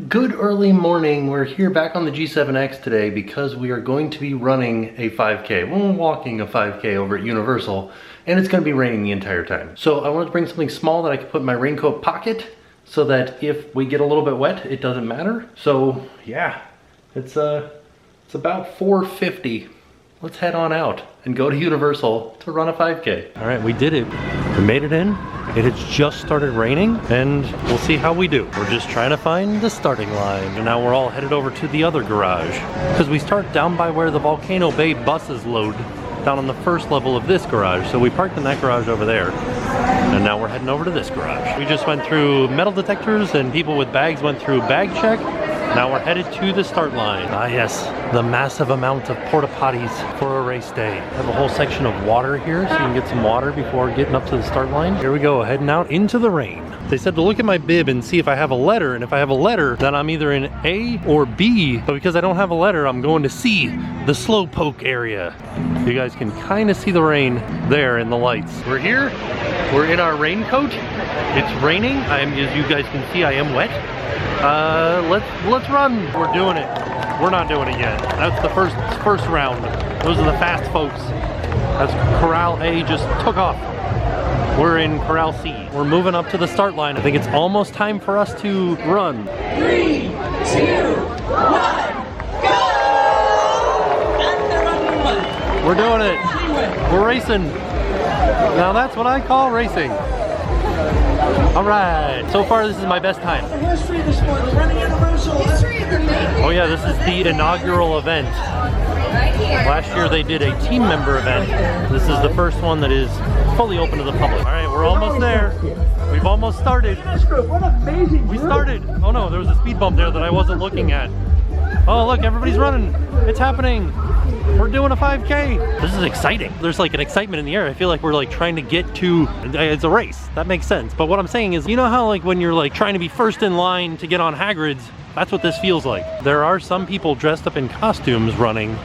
Good early morning. We're here back on the G7X today because we are going to be running a 5K. We're walking a 5K over at Universal, and it's going to be raining the entire time. So I wanted to bring something small that I could put in my raincoat pocket so that if we get a little bit wet, it doesn't matter. So yeah, it's about 4:50. Let's head on out and go to Universal to run a 5K. All right, we did it. We made it in. It has just started raining, and we'll see how we do. We're just trying to find the starting line. And now we're all headed over to the other garage, because we start down by where the Volcano Bay buses load, down on the first level of this garage. So we parked in that garage over there, and now we're heading over to this garage. We just went through metal detectors, and people with bags went through bag check. Now we're headed to the start line. Ah yes, the massive amount of porta potties for a race day. I have a whole section of water here so you can get some water before getting up to the start line. Here we go, heading out into the rain. They said to look at my bib and see if I have a letter, and if I have a letter, then I'm either in A or B, but because I don't have a letter, I'm going to C, the slowpoke area. You guys can kind of see the rain there in the lights. We're here, we're in our raincoat. It's raining, as you guys can see, I am wet. Let's run. We're doing it. We're not doing it yet. That's the first round. Those are the fast folks. That's Corral A just took off. We're in Corral C. We're moving up to the start line. I think it's almost time for us to run. 3, 2, 1, go! We're doing it. We're racing. Now that's what I call racing. All right, so far this is my best time. The history of the sport, the running universal. History of the making. Oh yeah, this is the inaugural event. Last year they did a team member event. This is the first one that is fully open to the public. All right, we're almost there. We've almost started. What an amazing We started. Oh no, there was a speed bump there that I wasn't looking at. Oh look, everybody's running. It's happening. We're doing a 5K. This is exciting. There's like an excitement in the air. I feel like we're like trying to get to, it's a race. That makes sense. But what I'm saying is, you know how like when you're like trying to be first in line to get on Hagrid's, that's what this feels like. There are some people dressed up in costumes running,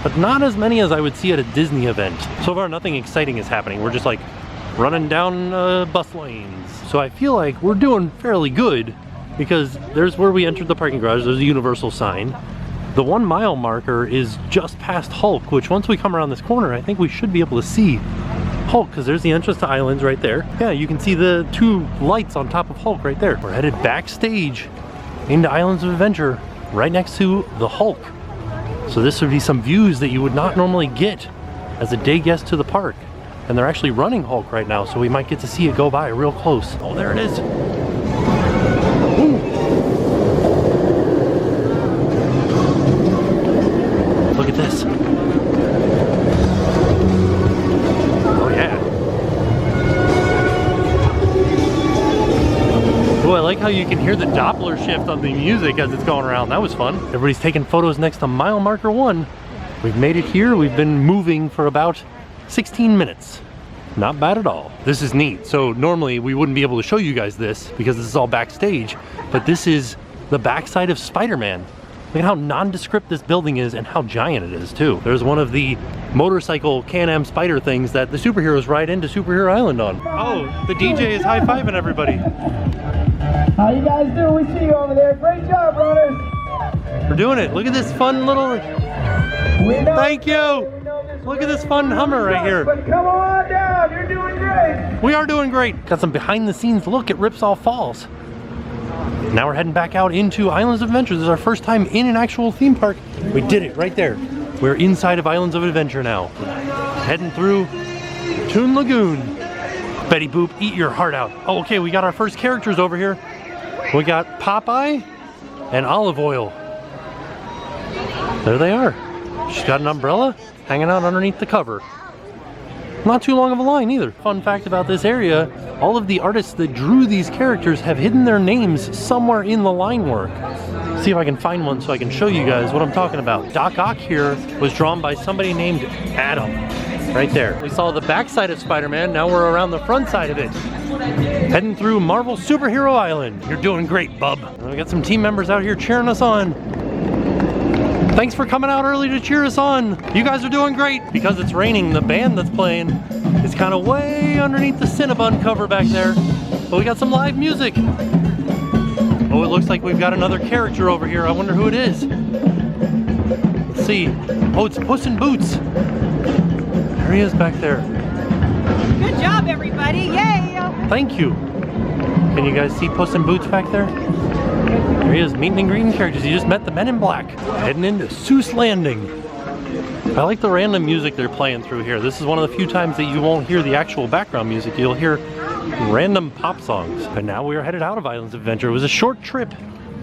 but not as many as I would see at a Disney event. So far, nothing exciting is happening. We're just like running down bus lanes. So I feel like we're doing fairly good because there's where we entered the parking garage. There's a Universal sign. The 1 mile marker is just past Hulk, which once we come around this corner, I think we should be able to see Hulk, because there's the entrance to Islands right there. Yeah, you can see the 2 lights on top of Hulk right there. We're headed backstage into Islands of Adventure, right next to the Hulk. So this would be some views that you would not normally get as a day guest to the park. And they're actually running Hulk right now, so we might get to see it go by real close. Oh, there it is. Ooh. Look at this. Oh yeah. Oh, I like how you can hear the Doppler shift on the music as it's going around. That was fun. Everybody's taking photos next to mile marker 1. We've made it here. We've been moving for about 16 minutes. Not bad at all. This is neat. So normally we wouldn't be able to show you guys this because this is all backstage, but this is the backside of Spider-Man. Look at how nondescript this building is and how giant it is too. There's one of the motorcycle Can-Am Spider things that the superheroes ride into Superhero Island on. Oh, the DJ is high-fiving everybody. How you guys doing? We see you over there. Great job, runners. We're doing it. Look at this fun little... Thank you. Look at this fun Hummer right here. But come on down. You're doing great. We are doing great. Got some behind-the-scenes look at Ripsaw Falls. Now we're heading back out into Islands of Adventure. This is our first time in an actual theme park. We did it right there. We're inside of Islands of Adventure now. Heading through Toon Lagoon. Betty Boop, eat your heart out. Oh, okay, we got our first characters over here. We got Popeye and Olive Oil. There they are. She's got an umbrella hanging out underneath the cover. Not too long of a line either. Fun fact about this area, all of the artists that drew these characters have hidden their names somewhere in the line work. See if I can find one so I can show you guys what I'm talking about. Doc Ock here was drawn by somebody named Adam. Right there. We saw the backside of Spider-Man, now we're around the front side of it. Heading through Marvel Superhero Island. You're doing great, bub. And we got some team members out here cheering us on. Thanks for coming out early to cheer us on. You guys are doing great. Because it's raining, the band that's playing is kind of way underneath the Cinnabon cover back there. But we got some live music. Oh, it looks like we've got another character over here. I wonder who it is. Let's see. Oh, it's Puss in Boots. There he is back there. Good job, everybody. Yay! Thank you. Can you guys see Puss in Boots back there? There he is, meeting and greeting characters. You just met the Men in Black. Heading into Seuss Landing. I like the random music they're playing through here. This is one of the few times that you won't hear the actual background music. You'll hear random pop songs. And now we are headed out of Islands of Adventure. It was a short trip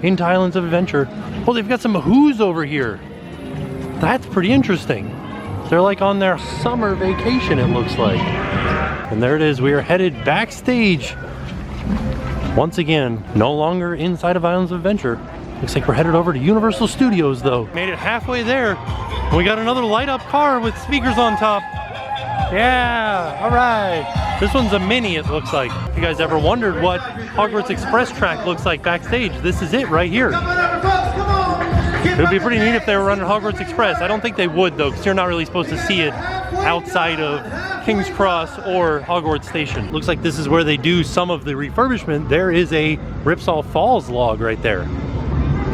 into Islands of Adventure. Oh, they've got some Who's over here. That's pretty interesting. They're like on their summer vacation, it looks like. And there it is, we are headed backstage. Once again, no longer inside of Islands of Adventure. Looks like we're headed over to Universal Studios though. Made it halfway there. We got another light up car with speakers on top. Yeah, all right. This one's a mini, it looks like. If you guys ever wondered what Hogwarts Express track looks like backstage, this is it right here. It would be pretty neat if they were running Hogwarts Express. I don't think they would though, because you're not really supposed to see it outside of King's Cross or Hogwarts Station. Looks like this is where they do some of the refurbishment. There is a Ripsaw Falls log right there.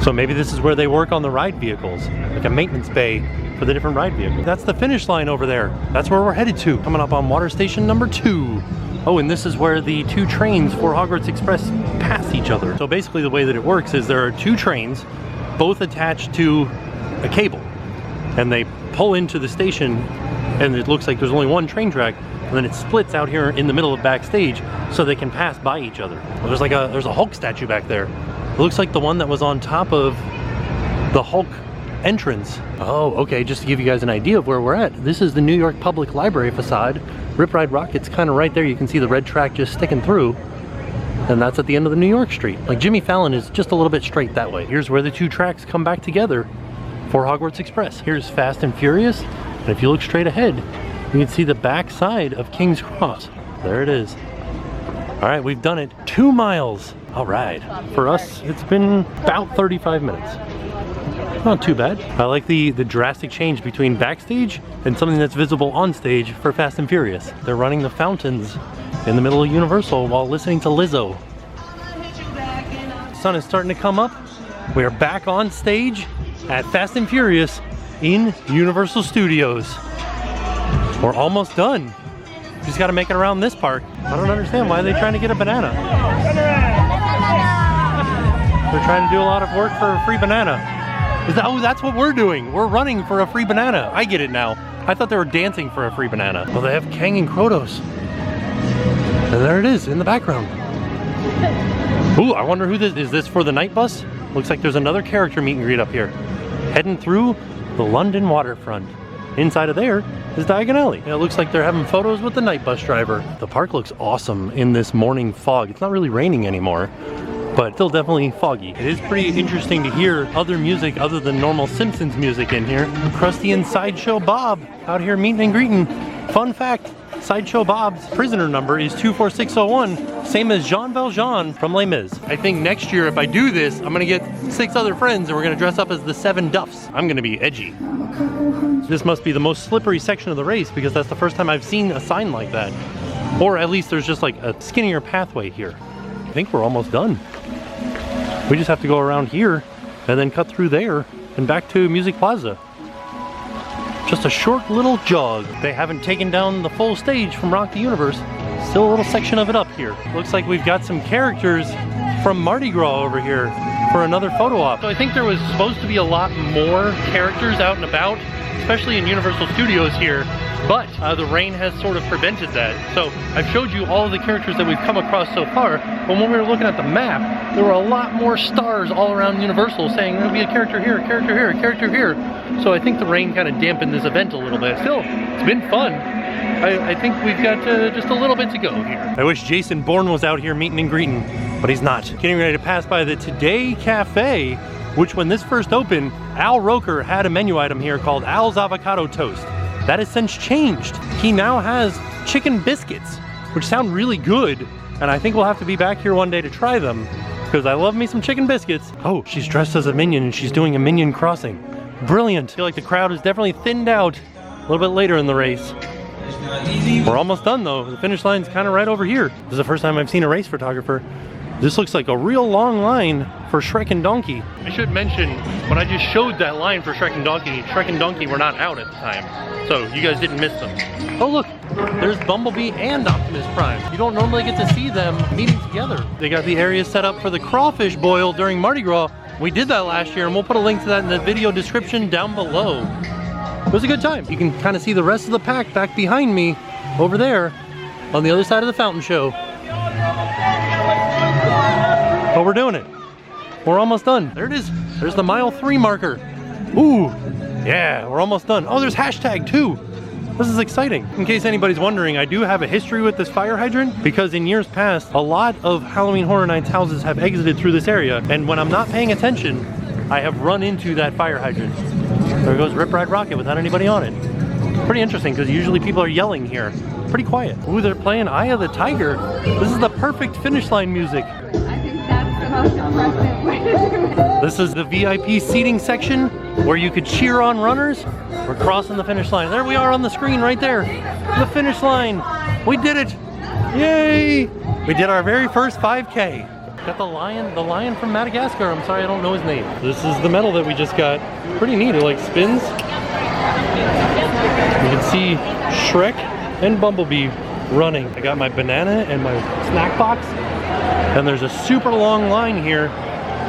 So maybe this is where they work on the ride vehicles, like a maintenance bay for the different ride vehicles. That's the finish line over there. That's where we're headed to. Coming up on water station number 2. Oh, and this is where the 2 trains for Hogwarts Express pass each other. So basically the way that it works is there are 2 trains, both attached to a cable. And they pull into the station, and it looks like there's only one train track, and then it splits out here in the middle of backstage so they can pass by each other. Well, there's a Hulk statue back there. It looks like the one that was on top of the Hulk entrance. Oh, okay, just to give you guys an idea of where we're at. This is the New York Public Library facade. Rip Ride Rocket's kind of right there. You can see the red track just sticking through. And that's at the end of the New York Street. Like Jimmy Fallon is just a little bit straight that way. Here's where the 2 tracks come back together for Hogwarts Express. Here's Fast and Furious. And if you look straight ahead, you can see the back side of King's Cross. There it is. All right, we've done it. 2 miles. All right. For us, it's been about 35 minutes. Not too bad. I like the drastic change between backstage and something that's visible on stage for Fast and Furious. They're running the fountains in the middle of Universal while listening to Lizzo. The sun is starting to come up. We are back on stage at Fast and Furious in Universal Studios. We're almost done. Just got to make it around this park. I don't understand why they're trying to get a banana. They're trying to do a lot of work for a free banana. Oh, that's what we're doing. We're running for a free banana. I get it now. I thought they were dancing for a free banana. Well, they have Kang and Krotos. And there it is in the background. Ooh, I wonder who this is. Is this for the night bus? Looks like there's another character meet and greet up here. Heading through the London waterfront. Inside of there is Diagon Alley. It looks like they're having photos with the night bus driver. The park looks awesome in this morning fog. It's not really raining anymore, but still definitely foggy. It is pretty interesting to hear other music other than normal Simpsons music in here. Krusty and Sideshow Bob out here meeting and greeting. Fun fact, Sideshow Bob's prisoner number is 24601, same as Jean Valjean from Les Mis. I think next year if I do this, I'm gonna get 6 other friends and we're gonna dress up as the 7 Duffs. I'm gonna be edgy. This must be the most slippery section of the race because that's the first time I've seen a sign like that. Or at least there's just like a skinnier pathway here. I think we're almost done. We just have to go around here and then cut through there and back to Music Plaza. Just a short little jog. They haven't taken down the full stage from Rock the Universe. Still a little section of it up here. Looks like we've got some characters from Mardi Gras over here for another photo op. So I think there was supposed to be a lot more characters out and about, especially in Universal Studios here, but the rain has sort of prevented that. So I've showed you all of the characters that we've come across so far, but when we were looking at the map, there were a lot more stars all around Universal saying there'll be a character here, a character here, a character here. So I think the rain kind of dampened this event a little bit. Still, it's been fun. I think we've got just a little bit to go here. I wish Jason Bourne was out here meeting and greeting, but he's not. Getting ready to pass by the Today Cafe, which when this first opened, Al Roker had a menu item here called Al's Avocado Toast. That has since changed. He now has chicken biscuits, which sound really good, and I think we'll have to be back here one day to try them, because I love me some chicken biscuits. Oh, she's dressed as a minion and she's doing a minion crossing. Brilliant. I feel like the crowd is definitely thinned out a little bit later in the race. We're almost done though. The finish line's kind of right over here. This is the first time I've seen a race photographer. This looks like a real long line for for Shrek and Donkey. I should mention, when I just showed that line for Shrek and Donkey were not out at the time. So you guys didn't miss them. Oh look, there's Bumblebee and Optimus Prime. You don't normally get to see them meeting together. They got the area set up for the crawfish boil during Mardi Gras. We did that last year, and we'll put a link to that in the video description down below. It was a good time. You can kind of see the rest of the pack back behind me over there on the other side of the fountain show. But we're doing it. We're almost done. There it is. There's the mile 3 marker. Ooh, yeah, we're almost done. Oh, there's hashtag too. This is exciting. In case anybody's wondering, I do have a history with this fire hydrant because in years past, a lot of Halloween Horror Nights houses have exited through this area, and when I'm not paying attention, I have run into that fire hydrant. There goes Rip Ride Rocket without anybody on it. Pretty interesting because usually people are yelling here. Pretty quiet. Ooh, they're playing Eye of the Tiger. This is the perfect finish line music. I think that's the most impressive. This is the VIP seating section where you could cheer on runners. We're crossing the finish line. There we are on the screen right there. The finish line. We did it. Yay! We did our very first 5K. Got the lion from Madagascar. I'm sorry, I don't know his name. This is the medal that we just got. Pretty neat, it like spins. You can see Shrek and Bumblebee running. I got my banana and my snack box. And there's a super long line here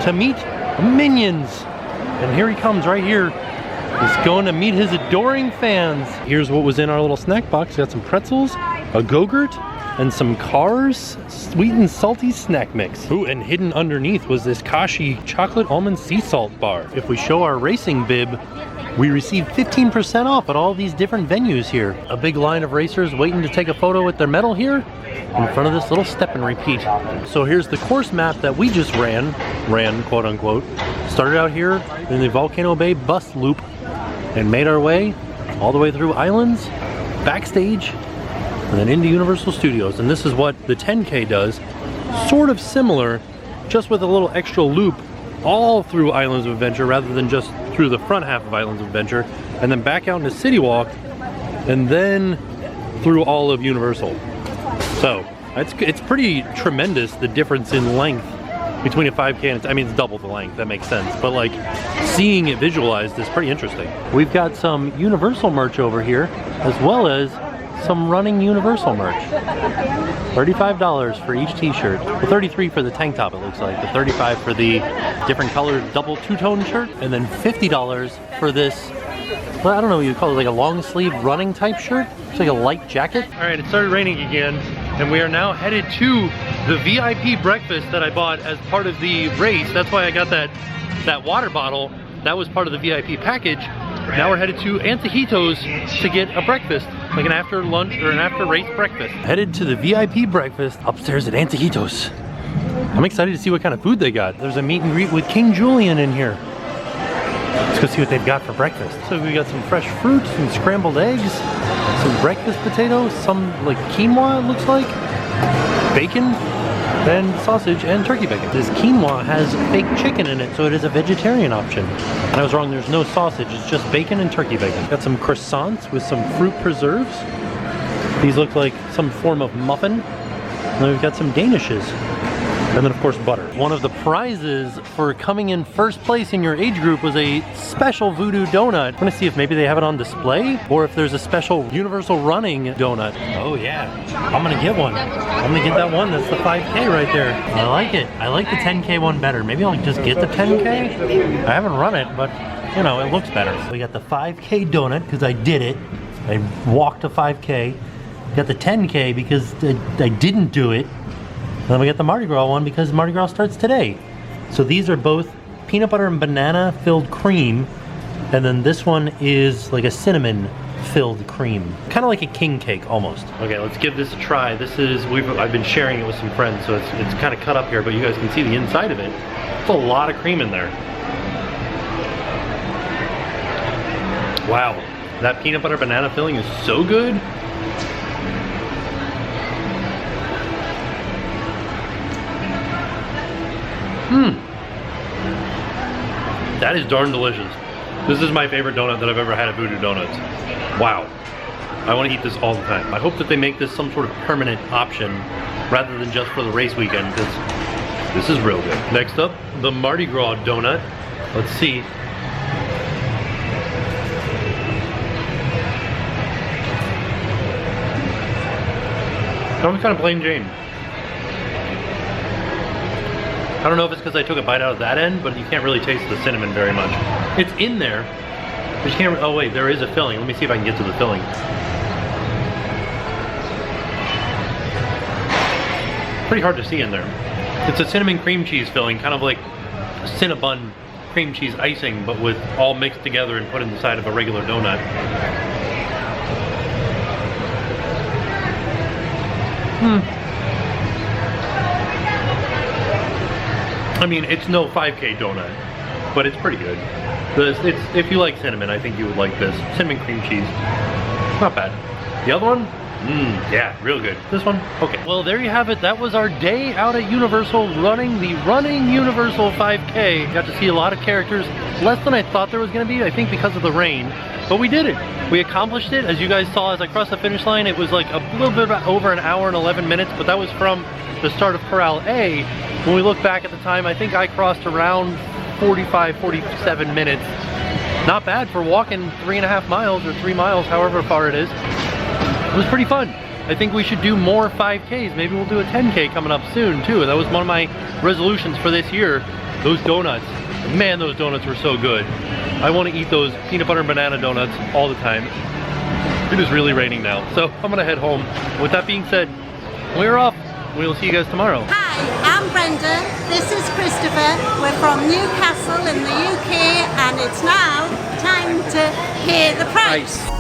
to meet Minions. And here he comes right here. He's going to meet his adoring fans. Here's what was in our little snack box. We got some pretzels, a Go-Gurt, and some Cars sweet and salty snack mix. Ooh, and hidden underneath was this Kashi chocolate almond sea salt bar. If we show our racing bib, we receive 15% off at all these different venues here. A big line of racers waiting to take a photo with their medal here in front of this little step and repeat. So here's the course map that we just ran quote unquote. Started out here in the Volcano Bay bus loop and made our way all the way through Islands, Backstage, and then into Universal Studios. And this is what the 10K does, sort of similar, just with a little extra loop all through Islands of Adventure rather than just through the front half of Islands of Adventure, and then back out into City Walk, and then through all of Universal. So it's pretty tremendous, the difference in length between a 5K and, I mean, it's double the length, that makes sense, but like seeing it visualized is pretty interesting. We've got some Universal merch over here, as well as some running Universal merch. $35 for each t-shirt. Well, $33 for the tank top, it looks like. The $35 for the different colored double two-tone shirt. And then $50 for this, well, I don't know what you call it, like a long sleeve running type shirt. It's like a light jacket. All right, it started raining again, and we are now headed to the VIP breakfast that I bought as part of the race. That's why I got that water bottle. That was part of the VIP package. Now we're headed to Antojitos to get a breakfast, like an after lunch or an after race breakfast. Headed to the VIP breakfast upstairs at Antojitos. I'm excited to see what kind of food they got. There's a meet and greet with King Julian in here. Let's go see what they've got for breakfast. So we got some fresh fruit, some scrambled eggs, some breakfast potatoes, some like quinoa it looks like, bacon, and sausage and turkey bacon. This quinoa has fake chicken in it, so it is a vegetarian option. And I was wrong, there's no sausage, it's just bacon and turkey bacon. Got some croissants with some fruit preserves. These look like some form of muffin. And then we've got some Danishes. And then of course butter. One of the prizes for coming in first place in your age group was a special Voodoo donut. I'm gonna see if maybe they have it on display or if there's a special Universal running donut. Oh yeah, I'm gonna get one. I'm gonna get that one, that's the 5K right there. I like it. I like the 10K one better. Maybe I'll just get the 10K. I haven't run it, but you know, it looks better. We got the 5K donut because I did it. I walked a 5K. Got the 10K because I didn't do it. And then we got the Mardi Gras one because Mardi Gras starts today. So these are both peanut butter and banana filled cream. And then this one is like a cinnamon filled cream. Kind of like a king cake almost. Okay, let's give this a try. This is, I've been sharing it with some friends, so it's kind of cut up here, but you guys can see the inside of it. It's a lot of cream in there. Wow, that peanut butter banana filling is so good. That is darn delicious. This is my favorite donut that I've ever had at Voodoo Donuts. Wow. I want to eat this all the time. I hope that they make this some sort of permanent option rather than just for the race weekend, because This is real good. Next up, the Mardi Gras donut. Let's see. Comes kind of plain Jane. I don't know if it's because I took a bite out of that end, but you can't really taste the cinnamon very much. It's in there, but you can't, oh wait, there is a filling. Let me see if I can get to the filling. Pretty hard to see in there. It's a cinnamon cream cheese filling, kind of like Cinnabon cream cheese icing, but with all mixed together and put inside of a regular donut. I mean, it's no 5K donut, but it's pretty good. If you like cinnamon, I think you would like this. Cinnamon cream cheese, not bad. The other one? Yeah, real good. This one? Okay. Well, there you have it. That was our day out at Universal running the Running Universal 5K. Got to see a lot of characters. Less than I thought there was going to be, I think because of the rain. But we did it. We accomplished it. As you guys saw as I crossed the finish line, it was like a little bit over an hour and 11 minutes, but that was from the start of Corral A. When we look back at the time, I think I crossed around 45, 47 minutes. Not bad for walking 3.5 miles or 3 miles, however far it is. It was pretty fun. I think we should do more 5Ks. Maybe we'll do a 10K coming up soon too. That was one of my resolutions for this year. Those donuts, man, those donuts were so good. I want to eat those peanut butter and banana donuts all the time. It is really raining now, so I'm gonna head home. With that being said, we're off. We'll see you guys tomorrow. Hi, I'm Brenda. This is Christopher. We're from Newcastle in the UK, and it's now time to hear the price.